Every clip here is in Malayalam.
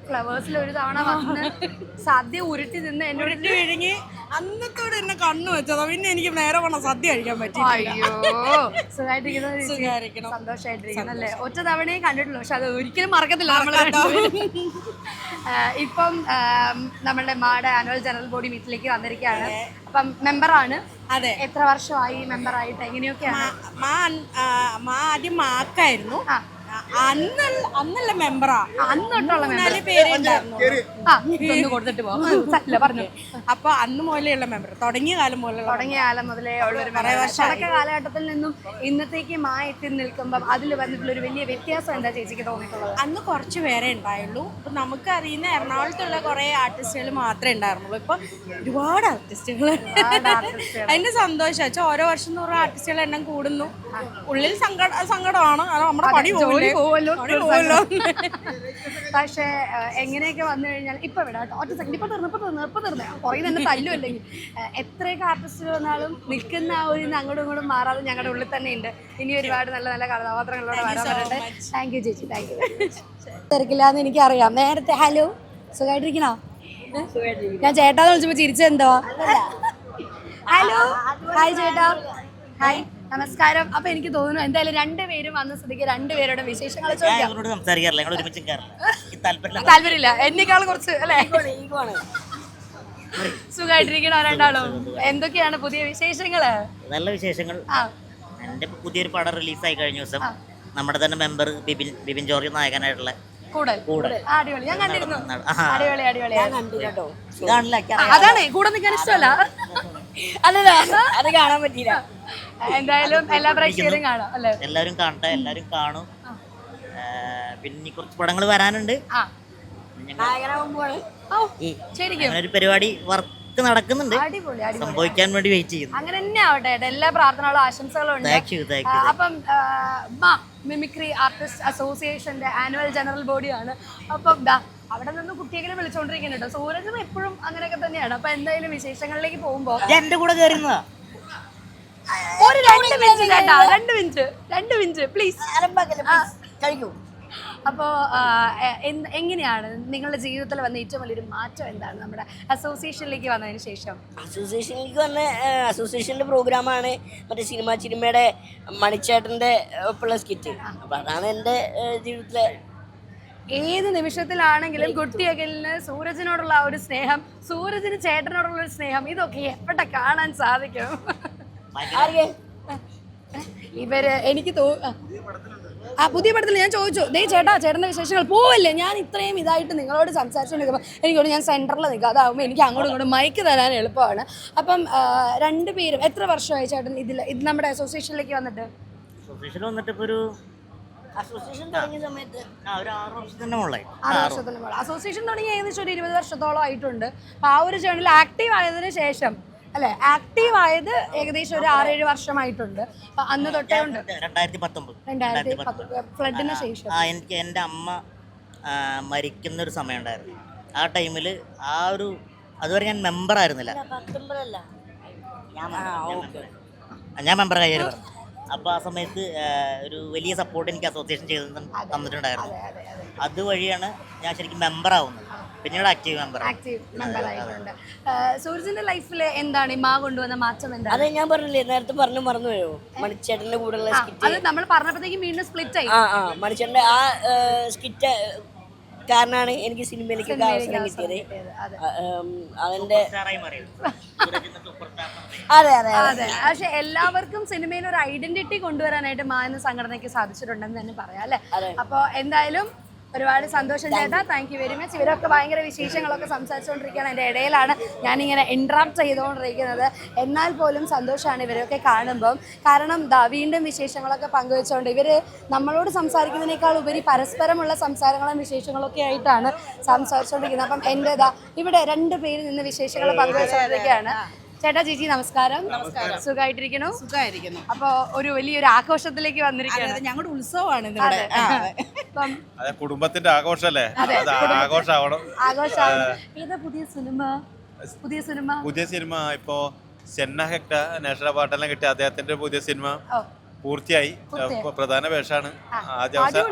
ഫ്ലവേഴ്സിൽ ഒരു തവണ വന്ന് സദ്യ ഉരുട്ടി നിന്ന് എന്നോട് വിഴുങ്ങി അന്നത്തോടെ എന്നെ കണ്ണു വെച്ചതോ. പിന്നെ എനിക്ക് നേരെ പോണ സദ്യ കഴിക്കാൻ പറ്റി. അയ്യോ സുഖമായിട്ടിരിക്കുന്നു, സന്തോഷമായിട്ടിരിക്കുന്നു അല്ലേ. ഒറ്റ തവണയെ കണ്ടിട്ടുള്ളൂ, പക്ഷെ അത് ഒരിക്കലും മറക്കത്തില്ല നമ്മൾ. ഇപ്പം നമ്മളുടെ മാടെ ആനുവൽ ജനറൽ ബോഡി മീറ്റിലേക്ക് വന്നിരിക്കുകയാണ്. അപ്പം മെമ്പറാണ്. അതെ. എത്ര വർഷമായി മെമ്പറായിട്ട്? എങ്ങനെയൊക്കെയാണ്? മാ ആദ്യം മാക്കായിരുന്നു. അന്നല്ല മെമ്പറാ. അന്നൊട്ടുള്ള കൊടുത്തിട്ട് പറഞ്ഞു. അപ്പൊ അന്ന് മുതലുള്ള മെമ്പർ, തുടങ്ങിയ കാലം മുതലേ ഉള്ളൊരു തുടക്ക കാലഘട്ടത്തിൽ നിന്നും ഇന്നത്തേക്ക് എത്തി നിൽക്കുമ്പോൾ അതിൽ വന്നിട്ടുള്ള ഒരു വലിയ വ്യത്യാസം എന്താ ചേച്ചിക്ക് തോന്നിയിട്ടുള്ളത്? അന്ന് കുറച്ച് പേരെ ഉണ്ടായുള്ളൂ. ഇപ്പൊ നമുക്ക് അറിയുന്ന എറണാകുളത്തുള്ള കുറെ ആർട്ടിസ്റ്റുകൾ മാത്രമേ ഉണ്ടായിരുന്നുള്ളൂ. ഇപ്പൊ ഒരുപാട് ആർട്ടിസ്റ്റുകൾ. അതിന്റെ സന്തോഷം വെച്ചാൽ ഓരോ വർഷം തോറും ആർട്ടിസ്റ്റുകൾ എണ്ണം കൂടുന്നു. ഉള്ളിൽ സങ്കടമാണ്, നമ്മുടെ പണി പോവുമല്ലോ. പക്ഷെ എങ്ങനെയൊക്കെ വന്നു കഴിഞ്ഞാൽ ഇപ്പൊ വിടാട്ടോ, ഒറ്റ സെക്കൻഡ്, ഇപ്പൊ തീർന്നു കുറേ തന്നെ തല്ലും. അല്ലെങ്കിൽ എത്രയൊക്കെ ആർട്ടിസ്റ്റ് വന്നാലും നിൽക്കുന്ന ആ ഒരു അങ്ങോട്ടും ഇങ്ങോട്ടും മാറാതെ ഞങ്ങളുടെ ഉള്ളിൽ തന്നെ ഉണ്ട്. ഇനി ഒരുപാട് നല്ല നല്ല കഥാപാത്രങ്ങളോട് വരാൻ പറ്റട്ടെ. താങ്ക് യു ചേച്ചി, താങ്ക് യു. തിരക്കില്ലാന്ന് എനിക്കറിയാം. നേരത്തെ ഹലോ, സുഖമായിട്ടിരിക്കണോ? ഞാൻ ചേട്ടാന്ന് വിളിച്ചപ്പോ ചിരിച്ചെന്തോ? ഹലോ, ഹായ് ചേട്ടാ. ഹായ്, നമസ്കാരം. അപ്പൊ എനിക്ക് തോന്നുന്നു എന്തായാലും രണ്ടുപേരും വന്ന സ്ഥിതിക്ക് രണ്ടുപേരുടെ വിശേഷങ്ങൾ താല്പര്യമില്ല. എന്നെക്കാളും കുറച്ച് അല്ലേ സുഖമായിട്ടിരിക്കണോ രണ്ടാളും? എന്തൊക്കെയാണ് പുതിയ വിശേഷങ്ങള്? നല്ല വിശേഷങ്ങൾ. എന്റെ പുതിയൊരു പടം റിലീസായി കഴിഞ്ഞ ദിവസം. നമ്മുടെ തന്നെ മെമ്പർ ബിബിൻ ജോർജ് നായകനായിട്ടുള്ള അടിപൊളി. ഞാൻ കണ്ടിരുന്നു. അടിപൊളി. അതാണ് കൂടെ നിൽക്കാൻ ഇഷ്ടമല്ല. അല്ലല്ല, അത് കാണാൻ പറ്റിയില്ല. എന്തായാലും എല്ലാ പ്രേക്ഷകരും കാണാം അല്ലേ? എല്ലാവരും കാണട്ടെ, എല്ലാവരും കാണും. പിന്നെ കുറച്ച് പടങ്ങൾ വരാനുണ്ട്. ഒരു പരിപാടി വർക്ക് നടക്കുന്നുണ്ട്, സംഭവിക്കാൻ വേണ്ടി വെയിറ്റ് ചെയ്യുന്നു. അങ്ങനെ തന്നെ ആവട്ടെ. എല്ലാ പ്രാർത്ഥനകളും ആശംസകളും ഉണ്ട്. അപ്പം മിമിക്രി ആർട്ടിസ്റ്റ് അസോസിയേഷന്റെ ആനുവൽ ജനറൽ ബോഡിയാണ്. അപ്പം അവിടെ നിന്ന് കുട്ടികളെ വിളിച്ചോണ്ടിരിക്കുന്നുണ്ട്. സൂരജും എപ്പോഴും അങ്ങനെയൊക്കെ തന്നെയാണ്. അപ്പൊ എന്തായാലും വിശേഷങ്ങളിലേക്ക് പോകുമ്പോ എന്റെ കൂടെ കയറുന്നതാ. ഒരു 2 മിനിറ്റ് ചേട്ടാ, 2 മിനിറ്റ് പ്ലീസ്. കഴിക്കൂ. അപ്പോൾ എങ്ങനെയാണ് നിങ്ങളുടെ ജീവിതത്തിൽ വന്ന ഏറ്റവും വലിയൊരു മാറ്റം എന്താണ് നമ്മുടെ അസോസിയേഷനിലേക്ക് വന്നതിന് ശേഷം? അസോസിയേഷന്റെ പ്രോഗ്രാമാണ് മറ്റേ സിനിമയുടെ മണിച്ചേട്ടന്റെ ഒപ്പമുള്ള സ്കിറ്റ്. അപ്പൊ അതാണ് എൻ്റെ ജീവിതത്തിലെ ഏത് നിമിഷത്തിലാണെങ്കിലും കുട്ടിയകലിന് സൂരജിനോടുള്ള ആ ഒരു സ്നേഹം, സൂരജിന് ചേട്ടനോടുള്ള ഒരു സ്നേഹം, ഇതൊക്കെ എവിടെ കാണാൻ സാധിക്കും? ഇവര് എനിക്ക് പുതിയ പടത്തിൽ ഞാൻ ചോദിച്ചു, ദേ ചേട്ടൻ്റെ വിശേഷങ്ങൾ പോവല്ലേ, ഞാൻ ഇത്രയും ഇതായിട്ട് നിങ്ങളോട് സംസാരിച്ചുകൊണ്ടിരിക്കുമ്പോൾ എനിക്കോട് ഞാൻ സെൻറ്ററിൽ നിൽക്കുക, അതാകുമ്പോൾ എനിക്ക് അങ്ങോട്ടും ഇങ്ങോട്ടും മൈക്ക് തരാൻ എളുപ്പമാണ്. അപ്പം രണ്ടുപേരും എത്ര വർഷമായി ചേട്ടൻ ഇത് നമ്മുടെ അസോസിയേഷനിലേക്ക് വന്നിട്ട്? അസോസിയേഷൻ തുടങ്ങിയ സമയത്ത് 6 വർഷത്തിന് മുകളിൽ. അസോസിയേഷൻ തുടങ്ങി ഏകദേശം ഒരു 20 വർഷത്തോളം ആയിട്ടുണ്ട്. അപ്പോൾ ആ ഒരു ജേണൽ ആക്റ്റീവ് ആയതിനു ശേഷം അല്ലെ, ആക്റ്റീവ് ആയത് ഏകദേശം ഒരു 6-7 വർഷമായിട്ടുണ്ട്. അന്ന് തൊട്ടേ ഉണ്ട്. 2010 ഫ്ലഡിന് ശേഷം എനിക്ക് എൻ്റെ അമ്മ മരിക്കുന്ന ഒരു സമയം ഉണ്ടായിരുന്നു. ആ ടൈമിൽ അതുവരെ ഞാൻ മെമ്പർ ആയിരുന്നില്ല. ഞാൻ മെമ്പർ കയ്യായിരുന്നു. അപ്പോൾ ആ സമയത്ത് ഒരു വലിയ സപ്പോർട്ട് എനിക്ക് അസോസിയേഷൻ ചെയ്ത് തന്നിട്ടുണ്ടായിരുന്നു. അതുവഴിയാണ് ഞാൻ ശരിക്കും മെമ്പർ ആവുന്നത്. പിന്നീട് ആക്റ്റീവ് മെമ്പർ ആയിട്ടുണ്ട്. സൂരജിന്റെ ലൈഫിൽ എന്താണ് ഈ മാ കൊണ്ടുവന്ന മാറ്റം? എന്താണ്? അതെ, ഞാൻ പറഞ്ഞില്ലേ, നേരത്തെ മറന്നു വരുമോ, മണിച്ചേട്ടന്റെ കൂടെയുള്ള സ്കിറ്റ്. അത് നമ്മൾ പറഞ്ഞപ്പോഴത്തേക്കും വീണ്ടും സ്പ്ലിറ്റ് ആയി. മണിച്ചേട്ടന്റെ ആ സ്കിറ്റ് കാരണമാണ് എനിക്ക് സിനിമയിലേക്ക് അവസരം കിട്ടിയത്. അതിന്റെ അതെ. പക്ഷെ എല്ലാവർക്കും സിനിമയിൽ ഒരു ഐഡന്റിറ്റി കൊണ്ടുവരാനായിട്ട് മാ എന്ന സംഘടനയ്ക്ക് സാധിച്ചിട്ടുണ്ടെന്ന് തന്നെ പറയാം അല്ലെ. അപ്പൊ എന്തായാലും ഒരുപാട് സന്തോഷം ചേട്ടാ, താങ്ക് യു വെരി മച്ച്. ഇവരൊക്കെ ഭയങ്കര വിശേഷങ്ങളൊക്കെ സംസാരിച്ചുകൊണ്ടിരിക്കുകയാണ്. എൻ്റെ ഇടയിലാണ് ഞാനിങ്ങനെ ഇൻട്രാപ്റ്റ് ചെയ്തുകൊണ്ടിരിക്കുന്നത്. എന്നാൽ പോലും സന്തോഷമാണ് ഇവരൊക്കെ കാണുമ്പം. കാരണം വീണ്ടും വിശേഷങ്ങളൊക്കെ പങ്കുവെച്ചുകൊണ്ട് ഇവർ നമ്മളോട് സംസാരിക്കുന്നതിനേക്കാൾ ഉപരി പരസ്പരമുള്ള സംസാരങ്ങളും വിശേഷങ്ങളൊക്കെ ആയിട്ടാണ് സംസാരിച്ചുകൊണ്ടിരിക്കുന്നത്. അപ്പം എൻ്റെ ഇവിടെ 2 പേര് നിന്ന് വിശേഷങ്ങൾ പങ്കുവെച്ചുകൊണ്ടിരിക്കുകയാണ്. ചേട്ടാ ചേച്ചി നമസ്കാരം. സുഖമായിട്ടിരിക്കണോ? സുഖമായിരിക്കുന്നു. അപ്പൊ ഒരു വലിയൊരു ആഘോഷത്തിലേക്ക് വന്നിരിക്കുകയാണ്. ഞങ്ങളുടെ ഉത്സവമാണ് കുടുംബത്തിന്റെ ആഘോഷല്ലേ, ആഘോഷമാവണം. ഏതാ പുതിയ സിനിമ? ഇപ്പോ ചെന്ന ഹെക്ട നാഷണൽ അവാർഡെല്ലാം കിട്ടിയ അദ്ദേഹത്തിന്റെ പുതിയ സിനിമ പൂർത്തിയായി. പ്രധാന വേഷമാണ്. ആദ്യ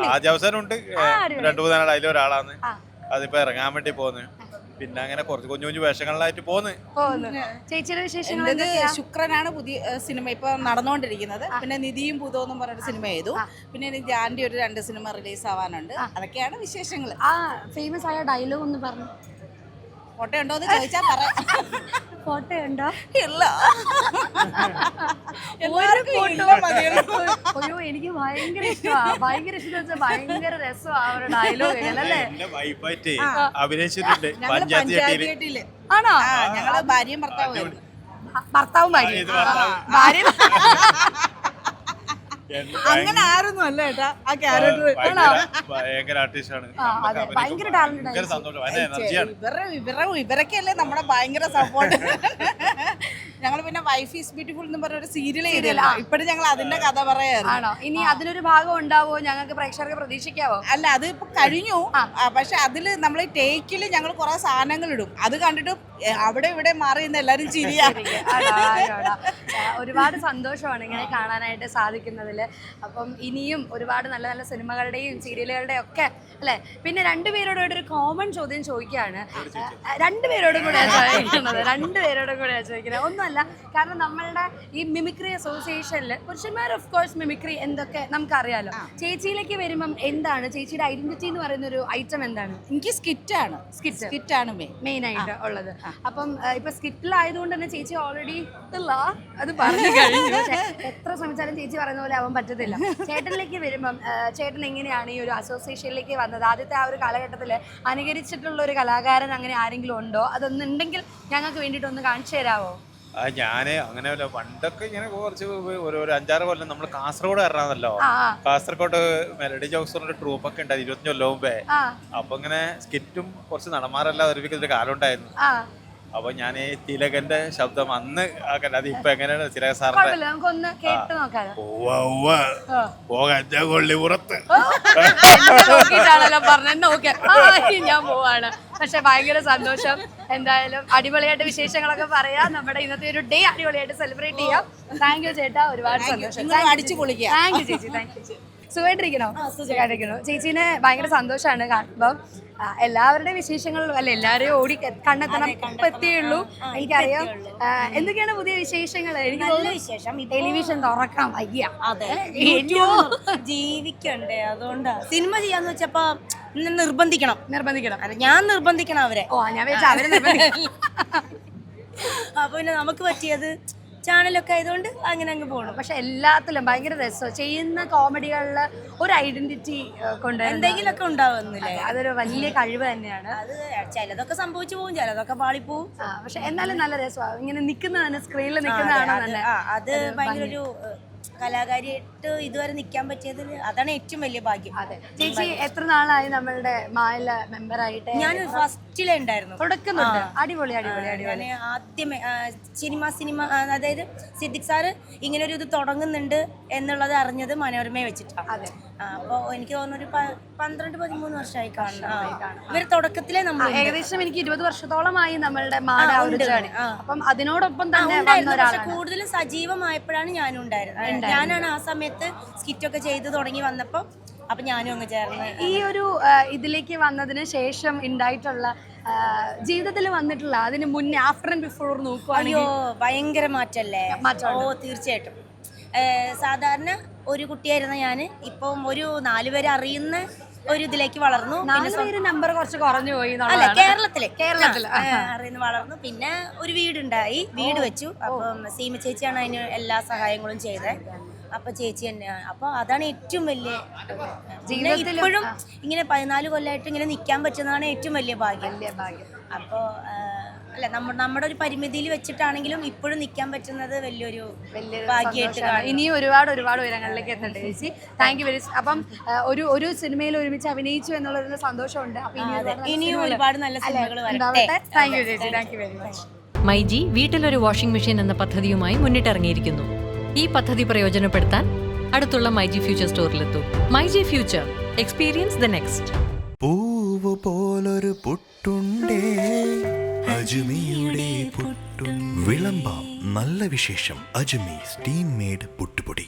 അവസാനം ഉണ്ട്. 2-3 നാൾ അതിലൊരാളാണ്. അതിപ്പോ ഇറങ്ങാൻ വേണ്ടി പോന്ന്. പിന്നെ അങ്ങനെ കുറച്ച് കുഞ്ഞു കുഞ്ഞു വേഷങ്ങളിലായിട്ട് പോന്ന്. ചേച്ചിയുടെ വിശേഷങ്ങൾ എൻ്റെത് ശുക്രനാണ് പുതിയ സിനിമ ഇപ്പൊ നടന്നുകൊണ്ടിരിക്കുന്നത്. പിന്നെ നിധിയും ഭൂതവും പറഞ്ഞൊരു സിനിമ ചെയ്തു. പിന്നെ ഇനി ജാൻഡി ഒരു 2 സിനിമ റിലീസ് ആവാനുണ്ട്. അതൊക്കെയാണ് വിശേഷങ്ങൾ. ആ ഫേമസ് ആയ ഡയലോഗ് ഒന്ന് പറഞ്ഞു. ഫോട്ടോ ഉണ്ടോ എന്ന് ചോദിച്ചാൽ പറയാം. ഫോട്ടോ ഉണ്ടോ? ഇല്ല. അയ്യോ എനിക്ക് ഭയങ്കര ഇഷ്ടമാണ്. ഭയങ്കര ഇഷ്ടം വെച്ചാൽ ഭയങ്കര രസമാണ് അവരുടെ ഡയലോഗ് അല്ലേ. എന്റെ വൈഫായിട്ട് അഭിനയിച്ചിട്ടുണ്ട് ഞങ്ങള് പഞ്ചായത്ത് പഞ്ചായത്തില്. ആണോ? ഞങ്ങള് ഭാര്യയും ഭർത്താവും. ഭർത്താവും ഭാര്യ അങ്ങനെ ആരൊന്നും അല്ല കേട്ടാ ആ ക്യാരക്ടർ. ഭയങ്കര ആർട്ടിസ്റ്റാണ്. ഭയങ്കര ടാലന്റഡ്. സന്തോഷം, എനർജിയാണ്. ഇവരൊക്കെ അല്ലേ നമ്മുടെ ഭയങ്കര സപ്പോർട്ട്. ഞങ്ങൾ പിന്നെ വൈഫ് ഈസ് ബ്യൂട്ടിഫുൾ എന്ന് പറഞ്ഞ ഒരു സീരിയൽ ചെയ്തല്ലോ. ഇപ്പോഴും ഞങ്ങൾ അതിന്റെ കഥ പറയാറ്. ആണോ? ഇനി അതിനൊരു ഭാഗം ഉണ്ടാവോ? ഞങ്ങൾക്ക് പ്രേക്ഷകർക്ക് പ്രതീക്ഷിക്കാവോ? അല്ല, അത് ഇപ്പൊ കഴിഞ്ഞു. പക്ഷെ അതില് നമ്മൾ ടേക്കില് ഞങ്ങൾ കുറെ സാധനങ്ങൾ ഇടും. അത് കണ്ടിട്ട് അവിടെ ഇവിടെ മാറി നിന്ന് എല്ലാരും ചിരിയാണ്. ഒരുപാട് സന്തോഷമാണ് ഇങ്ങനെ കാണാനായിട്ട് സാധിക്കുന്നതിൽ. അപ്പം ഇനിയും ഒരുപാട് നല്ല നല്ല സിനിമകളുടെയും സീരിയലുകളുടെയും ഒക്കെ അല്ലേ. പിന്നെ രണ്ടുപേരോടും ഒരു കോമൺ ചോദ്യം ചോദിക്കുകയാണ്. രണ്ടുപേരോടും കൂടെ ചോദിക്കുന്നത് ഒന്നുമല്ല, കാരണം നമ്മളുടെ ഈ മിമിക്രി അസോസിയേഷനിൽ പുരുഷന്മാർ ഓഫ് കോഴ്സ് മിമിക്രി എന്തൊക്കെ നമുക്കറിയാലോ. ചേച്ചിയിലേക്ക് വരുമ്പം എന്താണ് ചേച്ചിയുടെ ഐഡന്റിറ്റി എന്ന് പറയുന്ന ഒരു ഐറ്റം എന്താണ്? എനിക്ക് സ്കിറ്റാണ് മെയിൻ ആയിട്ട് ഉള്ളത്. അപ്പം ഇപ്പൊ സ്കിറ്റിലായതുകൊണ്ട് തന്നെ ചേച്ചി ഓൾറെഡി അത് പറഞ്ഞു കഴിഞ്ഞു. പക്ഷെ എത്ര ശ്രമിച്ചാലും ചേച്ചി പറയുന്ന പോലെ ആവാൻ പറ്റത്തില്ല. ചേട്ടനിലേക്ക് വരുമ്പം ചേട്ടൻ എങ്ങനെയാണ് ഈ ഒരു അസോസിയേഷനിലേക്ക് വന്നത്? ആദ്യത്തെ ആ ഒരു കാലഘട്ടത്തിൽ അനുകരിച്ചിട്ടുള്ള ഒരു കലാകാരൻ അങ്ങനെ ആരെങ്കിലും ഉണ്ടോ? അതൊന്നുണ്ടെങ്കിൽ ഞങ്ങൾക്ക് വേണ്ടിയിട്ട് ഒന്ന് കാണിച്ചു തരാമോ? ഞാന് അങ്ങനെ പണ്ടൊക്കെ ഇങ്ങനെ കുറച്ച് ഒരു 5-6 കൊല്ലം നമ്മൾ കാസർഗോഡ് ഇറങ്ങാന്നല്ലോ. കാസർഗോഡ് മെലഡി ജോക്സറിന്റെ ട്രൂപ്പൊക്കെ ഉണ്ടായി 25 കൊല്ലം മുമ്പേ. അപ്പൊ ഇങ്ങനെ സ്കിറ്റും കുറച്ച് നടന്മാരെല്ലാം അവതരിപ്പിക്കുന്ന ഒരു കാലം ഉണ്ടായിരുന്നു. അപ്പൊ ഞാൻ തിലകന്റെ ശബ്ദം അന്ന് അത് ഇപ്പൊ എങ്ങനെയാണ് തിലക സാറിന്റെ പുറത്ത് ഞാൻ പോവാണ്. പക്ഷെ ഭയങ്കര സന്തോഷം. എന്തായാലും അടിപൊളിയായിട്ട് വിശേഷങ്ങളൊക്കെ പറയാം. നമ്മുടെ ഇന്നത്തെ ഒരു ഡേ അടിപൊളിയായിട്ട് സെലിബ്രേറ്റ് ചെയ്യാം. താങ്ക് യു ചേട്ടാ, ഒരുപാട് സന്തോഷം. അടിച്ചു പൊളിക്കുക. താങ്ക് യു ചേച്ചി, താങ്ക് യു. സുഖമായിട്ടിരിക്കണോ? ചേച്ചീനെ ഭയങ്കര സന്തോഷമാണ് കാണുമ്പോൾ. എല്ലാവരുടെയും വിശേഷങ്ങളും അല്ലെ, എല്ലാവരെയും ഓടി കണ്ടെത്തണം എത്തിയുള്ളൂ. എനിക്കറിയാം. എന്തൊക്കെയാണ് പുതിയ വിശേഷങ്ങൾ? എനിക്ക് വിശേഷം ടെലിവിഷൻ തുറക്കാൻ വയ്യ. ജീവിക്കണ്ടേ, അതുകൊണ്ടാ സിനിമ ചെയ്യാന്ന് വെച്ചപ്പോ നിർബന്ധിക്കണം. അല്ല, ഞാൻ നിർബന്ധിക്കണം അവരെ. ഞാൻ അവരെ നിർബന്ധിക്കണം. അപ്പൊ പിന്നെ നമുക്ക് പറ്റിയത് ചാനലൊക്കെ ആയതുകൊണ്ട് അങ്ങനെ അങ്ങ് പോകണം. പക്ഷെ എല്ലാത്തിലും ഭയങ്കര രസം. ചെയ്യുന്ന കോമഡികളിൽ ഒരു ഐഡന്റിറ്റി കൊണ്ട് എന്തെങ്കിലുമൊക്കെ ഉണ്ടാവുന്നില്ലേ, അതൊരു വലിയ കഴിവ് തന്നെയാണ്. അത് ചിലതൊക്കെ സംഭവിച്ചു പോകും, ചിലതൊക്കെ പാളിപ്പോവും. പക്ഷെ എന്നാലും നല്ല രസമാണ് ഇങ്ങനെ നിൽക്കുന്നതാണ്, സ്ക്രീനിൽ നിൽക്കുന്നതാണോ തന്നെ. അത് ഭയങ്കര ഒരു കലാകാരിയായിട്ട് ഇതുവരെ നിൽക്കാൻ പറ്റിയത് അതാണ് ഏറ്റവും വലിയ ഭാഗ്യം. അതെ. ചേച്ചി എത്ര നാളായി നമ്മളുടെ മായല മെമ്പറായിട്ട്? ഞാൻ ഫസ്റ്റിലെ ഉണ്ടായിരുന്നു. തുടക്കുന്നുണ്ട്. അടിപൊളി അടിപൊളി അടിപൊളി. ആദ്യമേ സിനിമ അതായത് സിദ്ദിഖ് സാറ് ഇങ്ങനെ ഒരു ഇത് തുടങ്ങുന്നുണ്ട് എന്നുള്ളത് അറിഞ്ഞത് മനോരമയെ വെച്ചിട്ടാണ്. അതെ. അപ്പോൾ എനിക്ക് തോന്നുന്നു ഒരു 12-13 വർഷമായി കാണും. ഇവർ തുടക്കത്തിലെ നമ്മൾ ഏകദേശം എനിക്ക് 20 വർഷത്തോളമായി നമ്മളുടെ മാട. അപ്പം അതിനോടൊപ്പം തന്നെ കൂടുതലും സജീവമായപ്പോഴാണ് ഞാനും ഉണ്ടായിരുന്നത്. ഞാനാണ് ആ സമയത്ത് സ്കിറ്റൊക്കെ ചെയ്ത് തുടങ്ങി വന്നപ്പോ അപ്പൊ ഞാനും അങ്ങ് ചേർന്ന് ഈ ഒരു ഇതിലേക്ക് വന്നതിന് ശേഷം ഉണ്ടായിട്ടുള്ള ജീവിതത്തിൽ വന്നിട്ടുള്ള അതിന് മുന്നേ ആഫ്റ്റർ ആൻഡ് ബിഫോർ നോക്കുവാണെങ്കിൽ അയ്യോ ഭയങ്കര മാറ്റല്ലേ? ഓ തീർച്ചയായിട്ടും. സാധാരണ ഒരു കുട്ടിയായിരുന്ന ഞാൻ ഇപ്പം ഒരു 4 പേരെ അറിയുന്ന ഒരു ഇതിലേക്ക് വളർന്നു. നമ്പർ കുറച്ച് കുറഞ്ഞു പോയി. അല്ല, കേരളത്തില് അറിയുന്ന വളർന്നു. പിന്നെ ഒരു വീടുണ്ടായി, വീട് വെച്ചു. അപ്പം സീമ ചേച്ചിയാണ് അതിന് എല്ലാ സഹായങ്ങളും ചെയ്തത്. അപ്പൊ ചേച്ചി തന്നെയാണ്. അപ്പൊ അതാണ് ഏറ്റവും വലിയ ജീവിതത്തിൽ. ഇപ്പോഴും ഇങ്ങനെ 14 കൊല്ലമായിട്ട് ഇങ്ങനെ നിൽക്കാൻ പറ്റുന്നതാണ് ഏറ്റവും വലിയ ഭാഗ്യം. അപ്പോ അല്ല, നമ്മുടെ ഒരു പരിമിതിയിൽ വെച്ചിട്ടാണെങ്കിലും ഇപ്പോഴും നിൽക്കാൻ പറ്റുന്നത് വലിയൊരു ഭാഗ്യമായിട്ട് കാണും. ഇനിയും ഒരുപാട് ഉയരങ്ങളിലേക്ക് എത്തട്ടെ ചേച്ചി. Thank you very much. അപ്പം ഒരു സിനിമയിൽ ഒരുമിച്ച് അഭിനയിച്ചു എന്നുള്ളതിൽ സന്തോഷമുണ്ട്. ഇനിയും ഒരുപാട് നല്ല സിനിമകൾ വരട്ടെ. താങ്ക് യു ചേച്ചി, thank you very much. MyG വീട്ടിലൊരു വാഷിംഗ് മെഷീൻ എന്ന പദ്ധതിയുമായി മുന്നിട്ടിറങ്ങിയിരിക്കുന്നു. ഈ പദ്ധതി പ്രയോജനപ്പെടുത്താൻ അടുത്തുള്ള മൈജി ഫ്യൂച്ചർ സ്റ്റോറിലെത്തൂ. MyG future, experience the next. പൂവ് പോലൊരു പുട്ടുണ്ടേ അജ്മിയുടെ പുട്ടും. വിളമ്പാം നല്ല വിശേഷം. അജ്മി സ്റ്റീം മെയ്ഡ് പുട്ടുപൊടി.